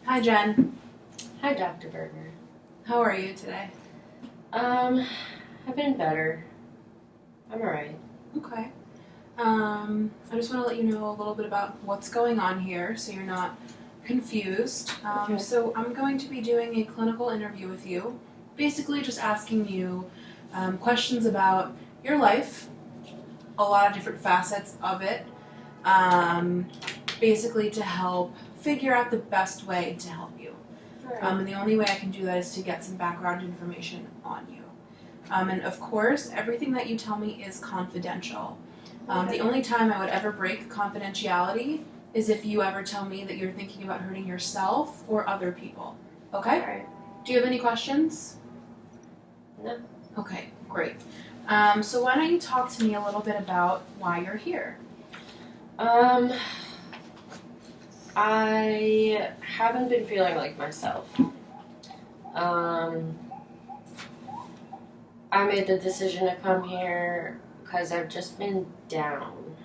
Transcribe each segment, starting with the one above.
Hi, Jen. Hi, Dr. Berger. How are you today? I've been better. I'm alright. Okay. I just want to let you know a little bit about what's going on here so you're not confused. Okay. So I'm going to be doing a clinical interview with you, basically just asking you questions about your life, a lot of different facets of it, basically to help figure out the best way to help you. And the only way I can do that is to get some background information on you. And of course, everything that you tell me is confidential. The only time I would ever break confidentiality is if you ever tell me that you're thinking about hurting yourself or other people. Okay? Alright. Do you have any questions? No. Okay, great. So why don't you talk to me a little bit about why you're here? I haven't been feeling like myself. I made the decision to come here because I've just been down.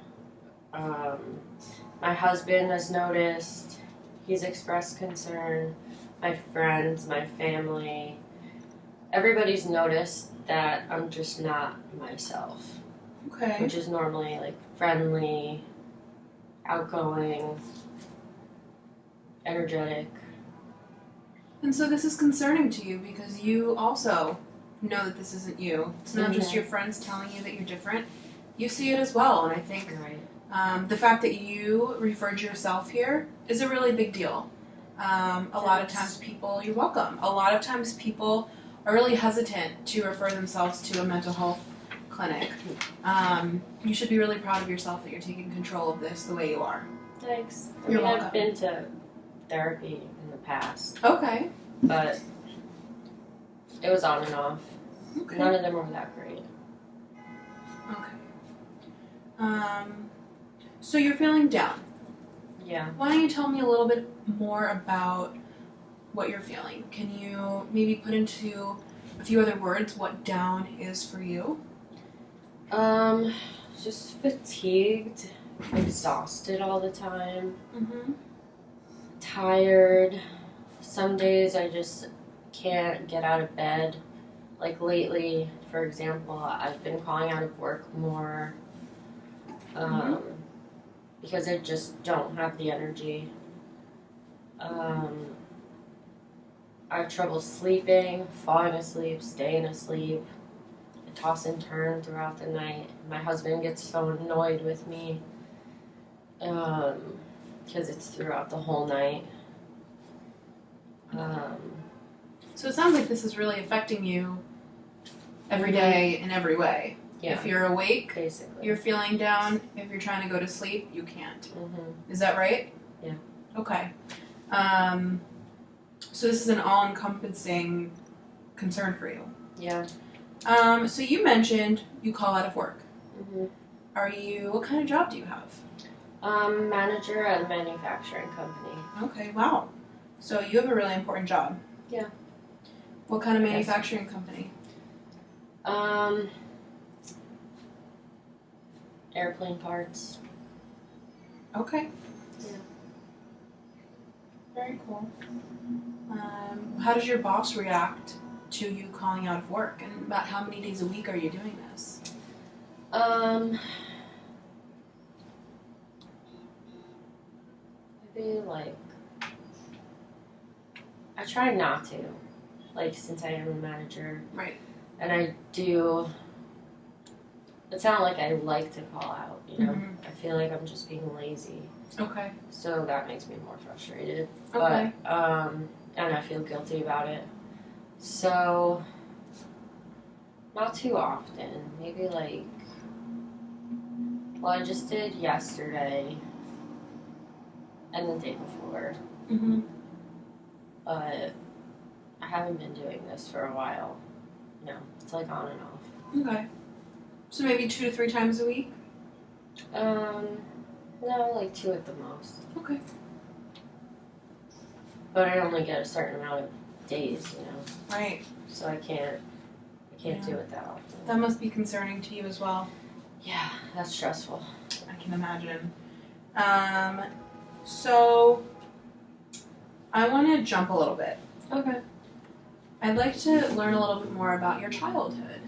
My husband has noticed. He's expressed concern. My friends, my family, everybody's noticed that I'm just not myself, Okay. which is normally like friendly, outgoing, energetic. And so this is concerning to you because you also know that this isn't you. It's not just your friends telling you that you're different. You see it as well, and I think Right. the fact that you referred yourself here is a really big deal. A lot of times people, you're welcome. A lot of times people are really hesitant to refer themselves to a mental health clinic. You should be really proud of yourself that you're taking control of this the way you are. Thanks. You're welcome. I've been to therapy in the past, Okay. but it was on and off. Okay. None of them were that great. Okay. So you're feeling down. Yeah. Why don't you tell me a little bit more about what you're feeling? Can you maybe put into a few other words what down is for you? Just fatigued, exhausted all the time, Mm-hmm. tired. Some days I just can't get out of bed. Like lately, for example, I've been calling out of work more because I just don't have the energy. I have trouble sleeping, falling asleep, staying asleep. I toss and turn throughout the night. My husband gets so annoyed with me because it's throughout the whole night. So it sounds like this is really affecting you every day in every way. Yeah. If you're awake, Basically. you're feeling down. If you're trying to go to sleep, you can't. Mm-hmm. Is that right? Yeah. Okay. So this is an all-encompassing concern for you. Yeah. So you mentioned you call out of work. Mm-hmm. What kind of job do you have? Manager at a manufacturing company. Okay, wow. So you have a really important job. Yeah. What kind of manufacturing company? Airplane parts. Okay. Yeah. Very cool. How does your boss react to you calling out of work? And about how many days a week are you doing this? Maybe I try not to, since I am a manager. Right. And I do. It's not like I like to call out, you know. Mm-hmm. I feel like I'm just being lazy. Okay. So that makes me more frustrated. Okay. But, and I feel guilty about it. So, not too often. Maybe I just did yesterday and the day before. Mm-hmm. But I haven't been doing this for a while. No, it's on and off. Okay. So maybe 2 to 3 times a week? No, 2 at the most. Okay. But I only get a certain amount of days, you know. Right. So I can't do it that often. That must be concerning to you as well. Yeah, that's stressful. I can imagine. So I want to jump a little bit. Okay. I'd like to learn a little bit more about your childhood.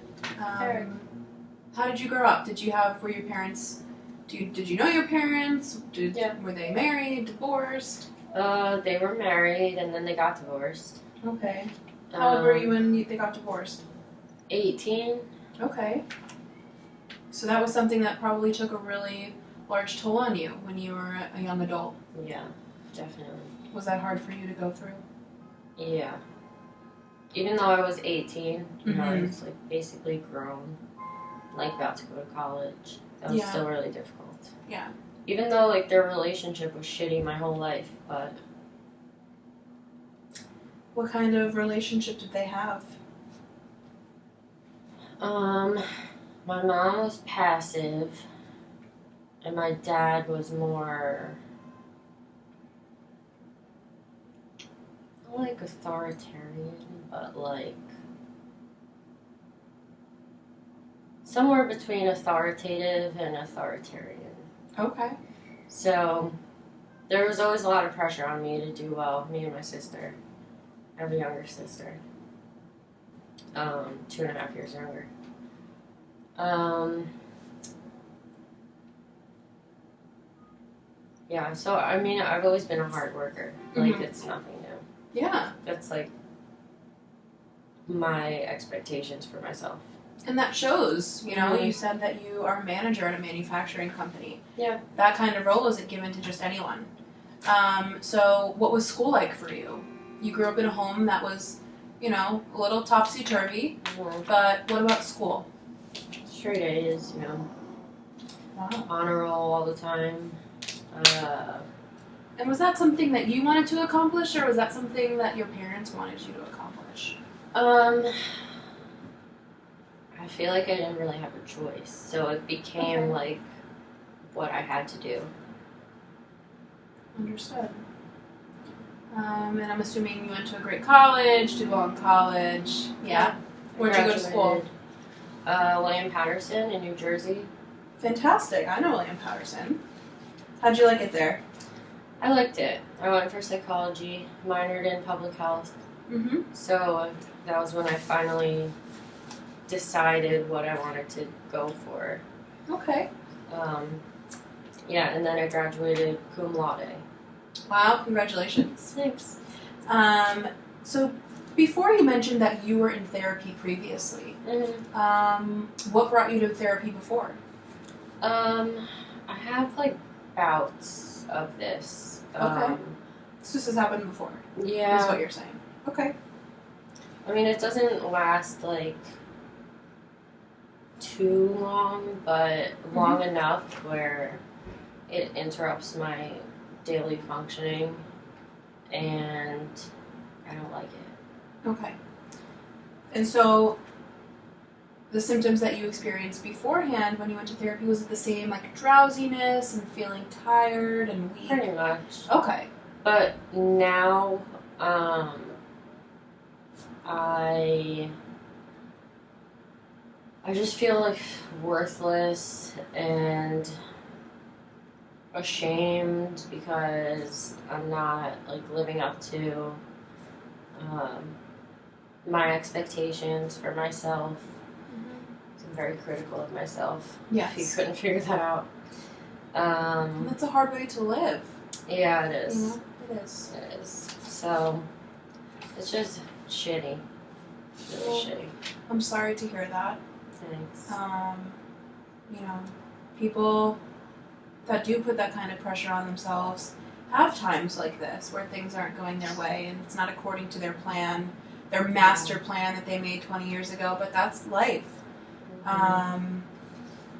Sure. How did you grow up? Were your parents, did you know your parents? Yeah. Were they married, divorced? They were married and then they got divorced. Okay. How old were you when they got divorced? 18. Okay. So that was something that probably took a really large toll on you when you were a young adult. Yeah, definitely. Was that hard for you to go through? Yeah. Even though I was 18, you know, I Mhm. was like basically grown, like about to go to college. That was Yeah. still really difficult. Yeah. Even though like their relationship was shitty my whole life, but What kind of relationship did they have? my mom was passive and my dad was more not like authoritarian, but like somewhere between authoritative and authoritarian. Okay. So there was always a lot of pressure on me to do well, me and my sister. I have a younger sister. 2.5 years younger. Yeah, so I mean, I've always been a hard worker. Like, Mhm. it's nothing new. Yeah. That's like my expectations for myself. And that shows, you know, Mhm. you said that you are a manager at a manufacturing company. Yeah. That kind of role isn't given to just anyone. So what was school like for you? You grew up in a home that was, you know, a little topsy-turvy, but what about school? Straight A's, you know, Wow. honor roll all the time. And was that something that you wanted to accomplish, or was that something that your parents wanted you to accomplish? I feel like I didn't really have a choice, so it became Okay. like what I had to do. Understood. And I'm assuming you went to a great college, did well in college. Yeah. Where'd you go to school? William Patterson in New Jersey. Fantastic. I know William Patterson. How'd you like it there? I liked it. I went for psychology, minored in public health. Mm-hmm. So that was when I finally decided what I wanted to go for. Okay. Yeah, and then I graduated cum laude. Wow, congratulations. Thanks. So before you mentioned that you were in therapy previously, what brought you to therapy before? I have like bouts of this. Okay. So this has happened before, is Yeah. what you're saying. Okay. I mean, it doesn't last like too long, but long enough where it interrupts my daily functioning and I don't like it. Okay. And so the symptoms that you experienced beforehand when you went to therapy, was it the same, like drowsiness and feeling tired and weak? Pretty much. Okay. But now, I just feel like worthless and ashamed because I'm not like living up to my expectations for myself. I'm very critical of myself. Yes. If you couldn't figure that out. And that's a hard way to live. Yeah, it is. You know? It is. It is. So it's just shitty. Really Well, shitty. I'm sorry to hear that. Thanks. You know, people that do put that kind of pressure on themselves have times like this where things aren't going their way and it's not according to their plan, their master plan that they made 20 years ago, but that's life.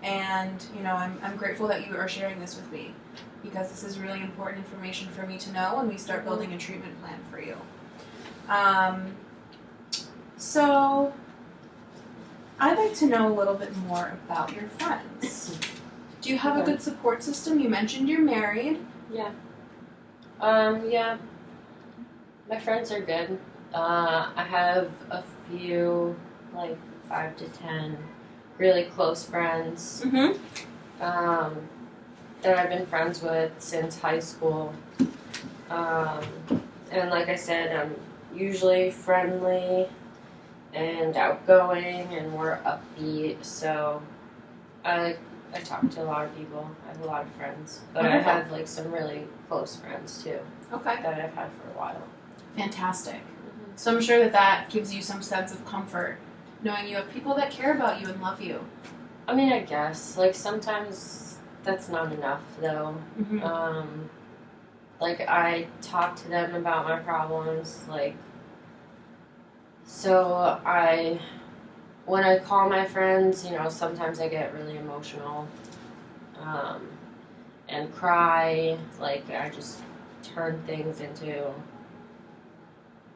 And, you know, I'm grateful that you are sharing this with me because this is really important information for me to know when we start building a treatment plan for you. So I'd like to know a little bit more about your friends. Do you have a good support system? You mentioned you're married. Yeah. Yeah. My friends are good. I have a few, like 5 to 10 really close friends that I've been friends with since high school. And like I said, I'm usually friendly and outgoing, and more upbeat. So I talk to a lot of people. I have a lot of friends, but Wonderful. I have like some really close friends too Okay. that I've had for a while. Fantastic. So I'm sure that gives you some sense of comfort, knowing you have people that care about you and love you. I mean, I guess like sometimes that's not enough though. Mm-hmm. Like I talk to them about my problems, like so when I call my friends, you know, sometimes I get really emotional and cry. Like I just turn things into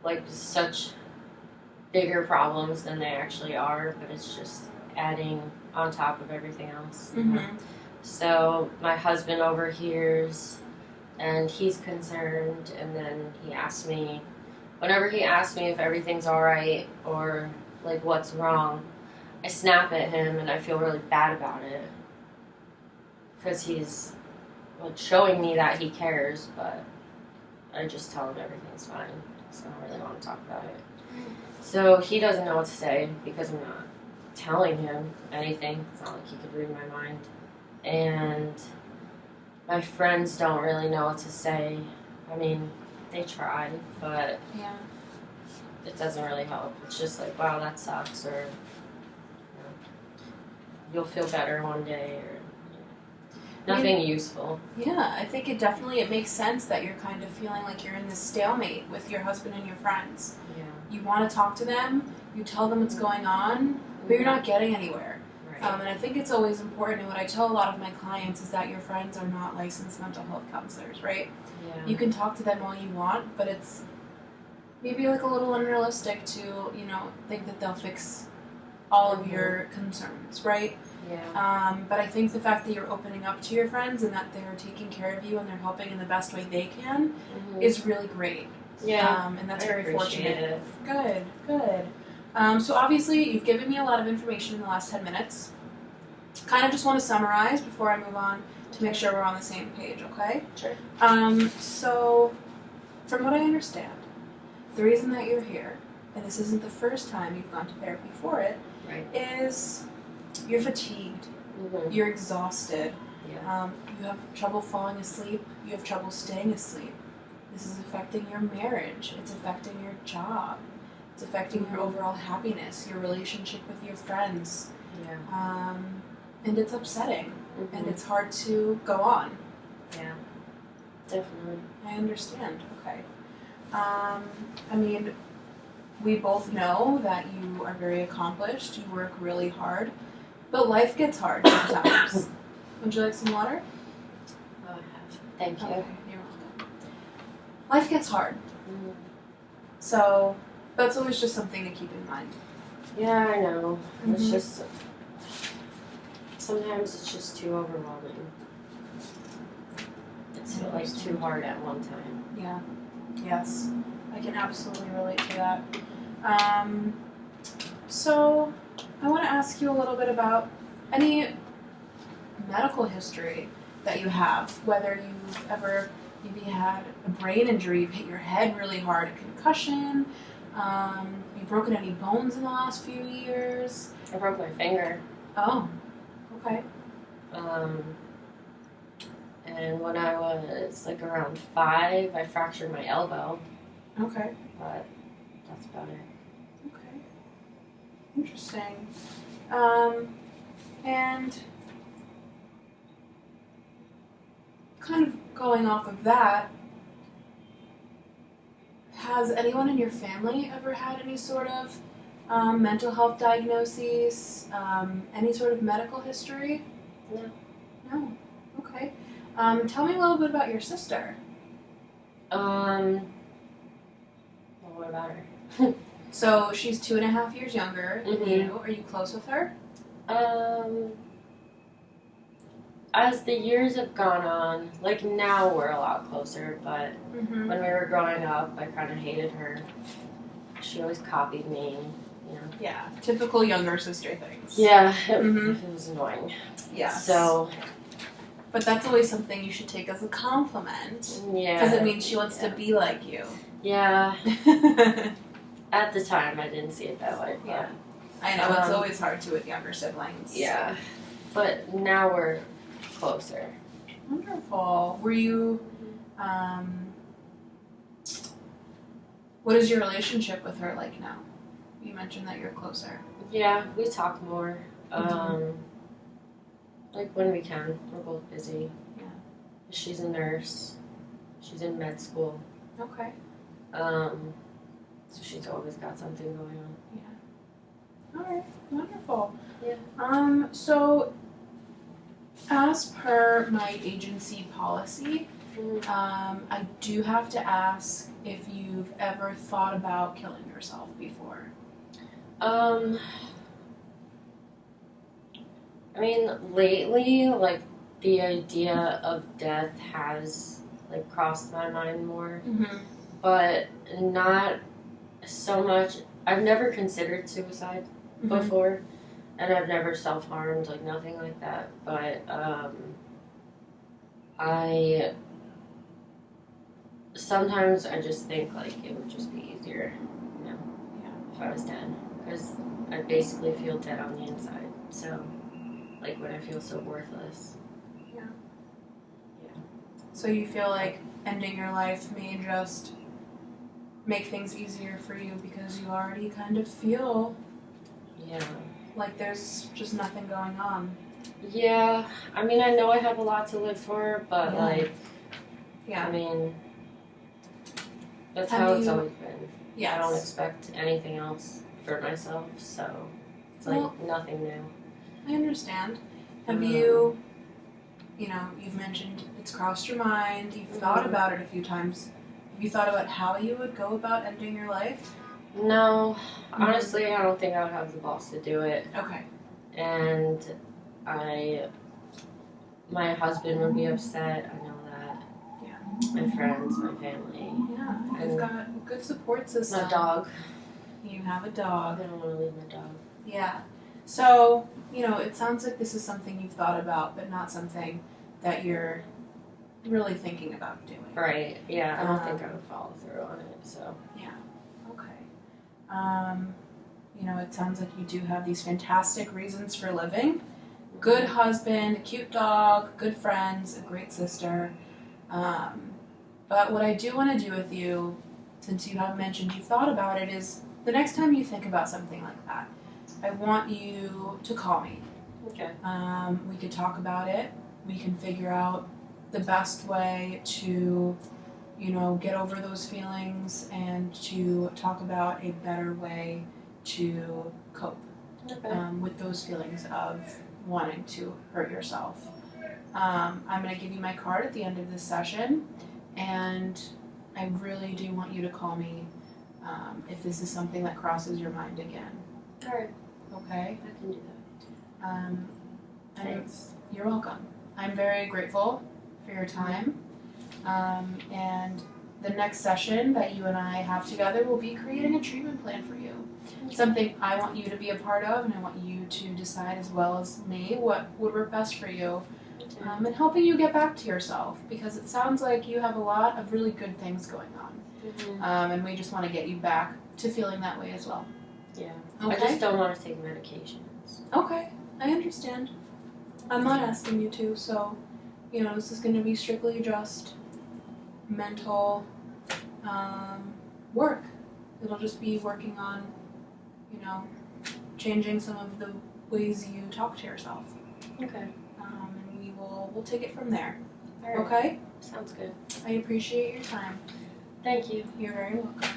like such bigger problems than they actually are, but it's just adding on top of everything else. Mm-hmm. So my husband overhears, and he's concerned, and then whenever he asks me if everything's alright or like what's wrong, I snap at him and I feel really bad about it because he's like showing me that he cares, but I just tell him everything's fine, so I don't really want to talk about it. So he doesn't know what to say because I'm not telling him anything. It's not like he could read my mind. And my friends don't really know what to say. I mean, they try, but Yeah. it doesn't really help. It's just like, wow, that sucks, or you know, you'll feel better one day, or nothing useful. Yeah, I think it makes sense that you're kind of feeling like you're in this stalemate with your husband and your friends. Yeah. You want to talk to them, you tell them what's going on, but you're not getting anywhere. Right. And I think it's always important, and what I tell a lot of my clients is that your friends are not licensed mental health counselors, right? Yeah. You can talk to them all you want, but it's maybe like a little unrealistic to, you know, think that they'll fix all of your concerns, right? Yeah. But I think the fact that you're opening up to your friends and that they're taking care of you and they're helping in the best way they can is really great. Yeah. And that's I very appreciate fortunate. it. Good. So obviously you've given me a lot of information in the last 10 minutes. Kind of just want to summarize before I move on to make sure we're on the same page, okay? Sure. So from what I understand, the reason that you're here, and this isn't the first time you've gone to therapy for it, Right. is you're fatigued, you're exhausted, you have trouble falling asleep, you have trouble staying asleep. This is affecting your marriage, it's affecting your job, it's affecting your overall happiness, your relationship with your friends, Yeah. and it's upsetting, and it's hard to go on. Yeah. Definitely. I understand, okay. I mean, we both know that you are very accomplished, you work really hard, but life gets hard sometimes. Would you like some water? Oh, I have. Thank you. Okay, you're welcome. Life gets hard. So that's always just something to keep in mind. Yeah, I know. It's just sometimes it's just too overwhelming. It's like too hard at one time. Yeah. Yes. I can absolutely relate to that. So I want to ask you a little bit about any medical history that you have, whether you've ever maybe had a brain injury, you've hit your head really hard, a concussion, you've broken any bones in the last few years. I broke my finger. Oh, okay. And when I was like around 5, I fractured my elbow. Okay. But that's about it. Okay. Interesting. And kind of going off of that, has anyone in your family ever had any sort of mental health diagnoses, any sort of medical history? No. No. Okay. Tell me a little bit about your sister. Well, what about her? So she's 2.5 years younger than Mhm. you. Are you close with her? As the years have gone on, like now we're a lot closer, but Mm-hmm. when we were growing up, I kind of hated her. She always copied me, you know. Yeah, typical younger sister things. Yeah, Mhm. it was annoying. Yes. So, But that's always something you should take as a compliment. Yeah. Because it means she wants to be like you. Yeah. At the time, I didn't see it that way. But, Yeah. I know, it's always hard to with younger siblings. Yeah. But now we're closer. Wonderful. Were you, what is your relationship with her like now? You mentioned that you're closer. Yeah, we talk more. Like when we can. We're both busy. Yeah. She's a nurse. She's in med school. Okay. So she's always got something going on. Yeah. All right. Wonderful. Yeah. So as per my agency policy, I do have to ask if you've ever thought about killing yourself before. I mean, lately, like, the idea of death has, like, crossed my mind more. Mm-hmm. But not so much. I've never considered suicide before, and I've never self-harmed, like, nothing like that. But, sometimes I just think, like, it would just be easier, you know, if I was dead. Because I basically feel dead on the inside. So, like, when I feel so worthless. So you feel like ending your life may just make things easier for you because you already kind of feel like there's just nothing going on. Yeah, I mean, I know I have a lot to live for, but I mean, that's how it's always been. Yes. I don't expect anything else for myself, so it's like nothing new. I understand. Have you, you've mentioned it's crossed your mind, you've thought about it a few times. Have you thought about how you would go about ending your life? No, honestly, I don't think I would have the balls to do it. Okay. And my husband would be upset, I know that. Yeah. My friends, my family. Yeah, you've got a good support system. My dog. You have a dog. I don't want to leave my dog. Yeah. So, it sounds like this is something you've thought about, but not something that you're really thinking about doing. Right, yeah, I don't think I would follow through on it, so. Yeah, okay. It sounds like you do have these fantastic reasons for living. Good husband, cute dog, good friends, a great sister. But what I do want to do with you, since you have mentioned you've thought about it, is the next time you think about something like that, I want you to call me. Okay. We could talk about it. We can figure out the best way to, get over those feelings and to talk about a better way to cope with those feelings of wanting to hurt yourself. I'm going to give you my card at the end of this session, and I really do want you to call me if this is something that crosses your mind again. All right. Okay? I can do that. Thanks. You're welcome. I'm very grateful for your time. And the next session that you and I have together will be creating a treatment plan for you. Something I want you to be a part of, and I want you to decide as well as me what would work best for you. And helping you get back to yourself, because it sounds like you have a lot of really good things going on. And we just want to get you back to feeling that way as well. Yeah. Okay? I just don't want to take medications. Okay, I understand. I'm not asking you to, so, this is going to be strictly just mental work. It'll just be working on, changing some of the ways you talk to yourself. Okay. And we'll take it from there. All right. Okay? Sounds good. I appreciate your time. Thank you. You're very welcome.